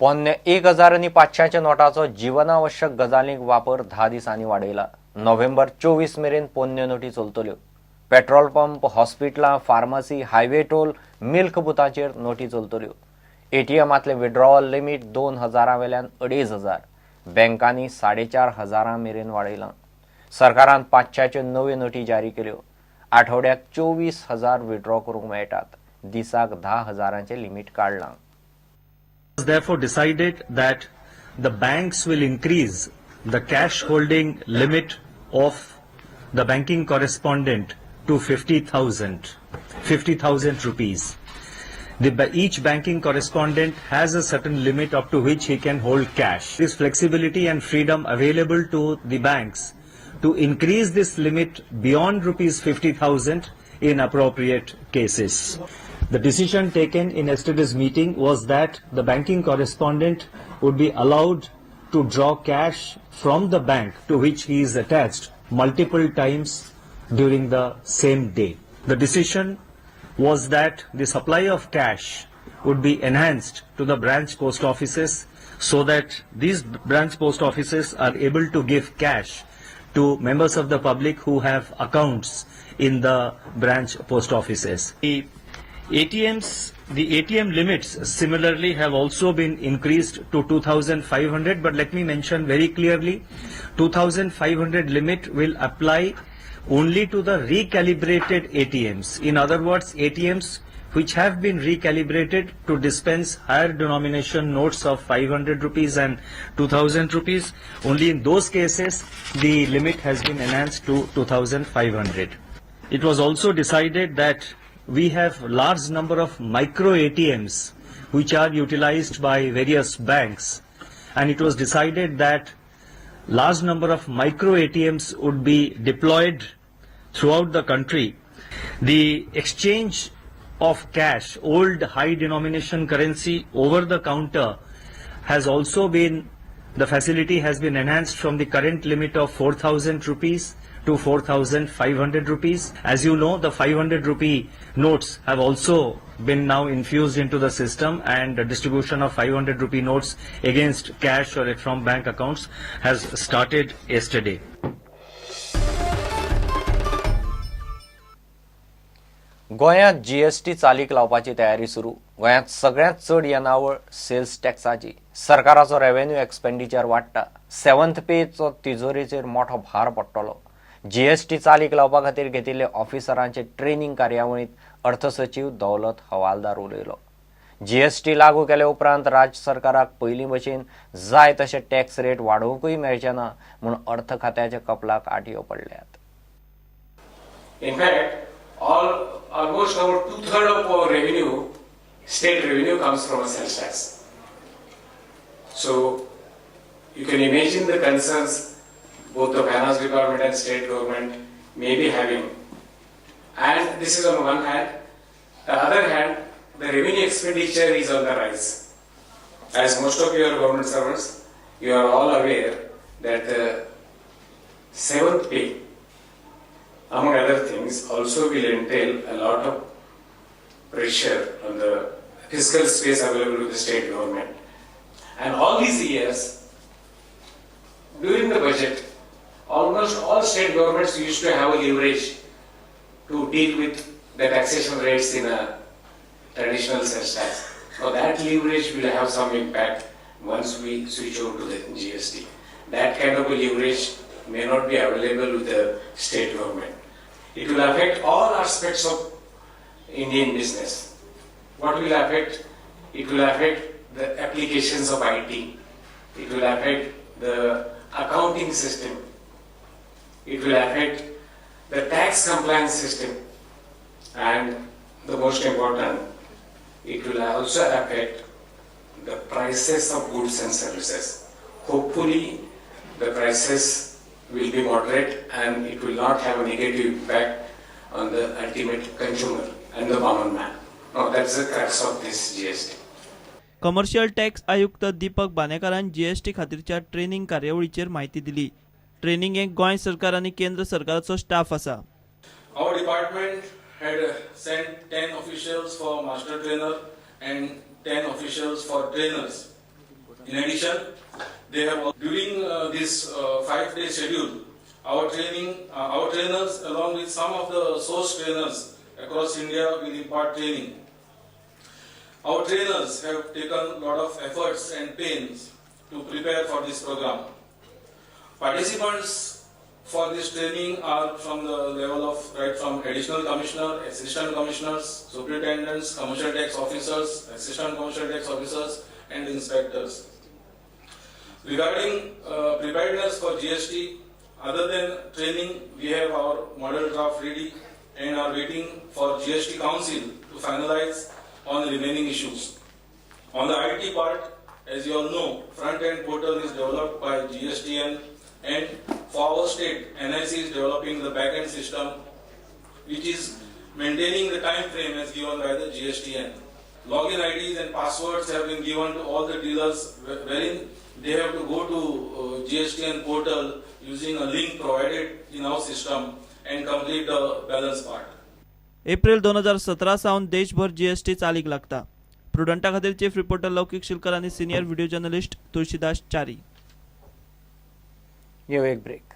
पोन्ने 1000 आणि 500च्या नोटाचो जीवनावश्यक गजालींक वापर 10 दिसांनी वाडयला. नोव्हेंबर 24 मेरेन पोन्ने नोटी चलतल्यो. पेट्रोल पंप, हॉस्पिटलां, फार्मसी, हायवे टोल, मिल्क बुथांचेर नोटी चलतल्यो. एटीएमांतले विड्रॉवल लिमीट 2000 वेल्यान 2500. बँकांनी 4500 मेरेन वाडयलां. सरकारान 500च्यो नव्यो नोटी जारी केल्यो. आठवड्याक 24,000 विड्रॉ करूंक मेळटात. दिसाक 10,000चे लिमीट काडलां. Therefore decided that the banks will increase the cash holding limit of the banking correspondent to 50,000 rupees. Each banking correspondent has a certain limit up to which he can hold cash. This flexibility and freedom available to the banks to increase this limit beyond rupees 50,000 in appropriate cases. The decision taken in yesterday's meeting was that the banking correspondent would be allowed to draw cash from the bank to which he is attached multiple times during the same day. The decision was that the supply of cash would be enhanced to the branch post offices so that these branch post offices are able to give cash to members of the public who have accounts in the branch post offices. The ATM limits similarly have also been increased to 2,500, but let me mention very clearly, 2,500 limit will apply only to the recalibrated ATMs. In other words, ATMs which have been recalibrated to dispense higher denomination notes of 500 rupees and 2,000 rupees, only in those cases the limit has been enhanced to 2,500. It was also decided that we have large number of micro ATMs which are utilized by various banks, and it was decided that large number of micro ATMs would be deployed throughout the country. The exchange of cash, old high denomination currency over the counter has also been, the facility has been enhanced from the current limit of 4,000 rupees to 4,500 rupees. As you know, the 500 rupee notes have also been now infused into the system, and the distribution of 500 rupee notes against cash or from bank accounts has started yesterday. गोंयांत GST चालीक लावपाची तयारी सुरू. गोंयांत सगळ्यांत चड येणावळ sales टॅक्साची. सरकाराचो रेव्हेन्यू एक्सपेंडिचर वाडटा. 7th पेचो तिजोरीचेर मोठो भार पडटलो. जीएसटी चालीक लावपा खातीर घेतिल्ले ऑफिसरांचे ट्रेनिंग कार्यावळींत अर्थ सचिव दौलत हवालदार उलयलो. जीएसटी लागू केले उपरांत राज्य सरकाराक पयलीं भशेन जाय तशे टॅक्स रेट वाडोवंकूय मेळचे ना म्हूण अर्थ खात्याच्या कपलाक आटयो पडल्यात. In fact, almost about 2/3 of our revenue, state revenue, comes from a sales tax. So you can imagine the concerns both the finance department and state government may be having. And this is on one hand. The other hand, the revenue expenditure is on the rise. As most of your government servants, you are all aware that the 7th pay, among other things, also will entail a lot of pressure on the fiscal space available to the state government. And all these years, during the budget, almost all state governments used to have a leverage to deal with the taxation rates in a traditional sales tax. Now that leverage will have some impact once we switch over to the GST. That kind of a leverage may not be available with the state government. It will affect all aspects of Indian business. What will affect? It will affect the applications of IT. It will affect the accounting system. It will affect the tax compliance system, and the most important, it will also affect the prices of goods and services. Hopefully, the prices will be moderate and it will not have a negative impact on the ultimate consumer and the common man. No, that's the crux of this GST. Commercial tax आयुक्त दीपक बानेकारान GST खातीरच्या training कार्यावळीचेर म्हायती दिली. ट्रेनिंगेक गोंय सरकार आनी केंद्र सरकाराचो staff आसा. Our department had sent 10 officials for master trainer and 10 officials for trainers In addition, they have during this 5-day schedule, our trainers along with some of the source trainers across India will impart training. Our trainers have taken a lot of efforts and pains to prepare for this program. Participants for this training are from the level of right from additional commissioner, assistant commissioners, superintendents, commercial tax officers, assistant commercial tax officers, and inspectors. Regarding preparedness for GST, other than training, we have our model draft ready and are waiting for GST Council to finalize on the remaining issues. On the IT part, as you all know, front-end portal is developed by GSTN, and for our state, NIC is developing the back-end system, which is maintaining the time frame as given by the GSTN. Login IDs and passwords have been given to all the dealers, wherein they have to go to GSTN portal using a link provided in our system and complete the balance part. April 2017 सावन देशभर GST चालीक लागता. प्रुडंटा खातीर chief reporter लौकिक शिलकर आनी senior video journalist Tulshidas चारी. ये एक break.